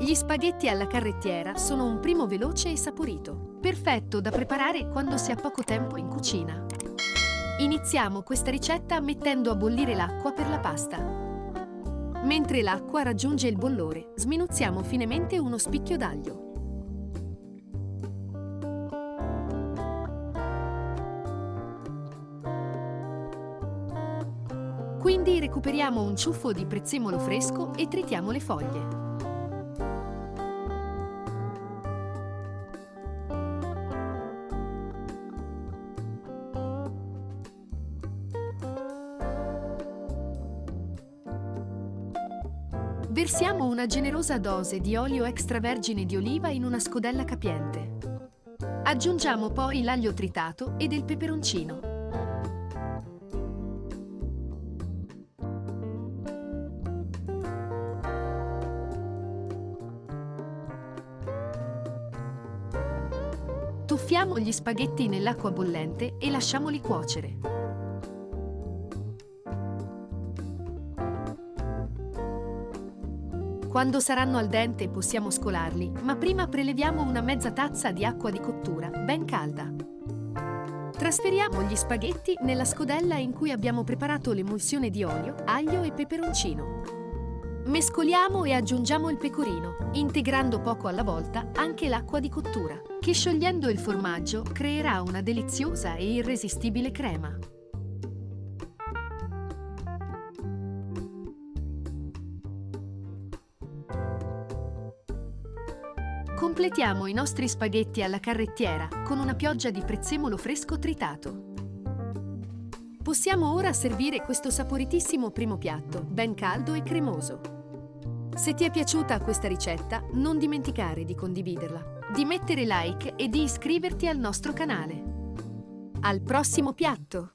Gli spaghetti alla carrettiera sono un primo veloce e saporito, perfetto da preparare quando si ha poco tempo in cucina. Iniziamo questa ricetta mettendo a bollire l'acqua per la pasta. Mentre l'acqua raggiunge il bollore, sminuzziamo finemente uno spicchio d'aglio. Quindi recuperiamo un ciuffo di prezzemolo fresco e tritiamo le foglie. Versiamo una generosa dose di olio extravergine di oliva in una scodella capiente. Aggiungiamo poi l'aglio tritato e del peperoncino. Tuffiamo gli spaghetti nell'acqua bollente e lasciamoli cuocere. Quando saranno al dente possiamo scolarli, ma prima preleviamo una mezza tazza di acqua di cottura, ben calda. Trasferiamo gli spaghetti nella scodella in cui abbiamo preparato l'emulsione di olio, aglio e peperoncino. Mescoliamo e aggiungiamo il pecorino, integrando poco alla volta anche l'acqua di cottura, che sciogliendo il formaggio creerà una deliziosa e irresistibile crema. Completiamo i nostri spaghetti alla carrettiera con una pioggia di prezzemolo fresco tritato. Possiamo ora servire questo saporitissimo primo piatto, ben caldo e cremoso. Se ti è piaciuta questa ricetta, non dimenticare di condividerla, di mettere like e di iscriverti al nostro canale. Al prossimo piatto!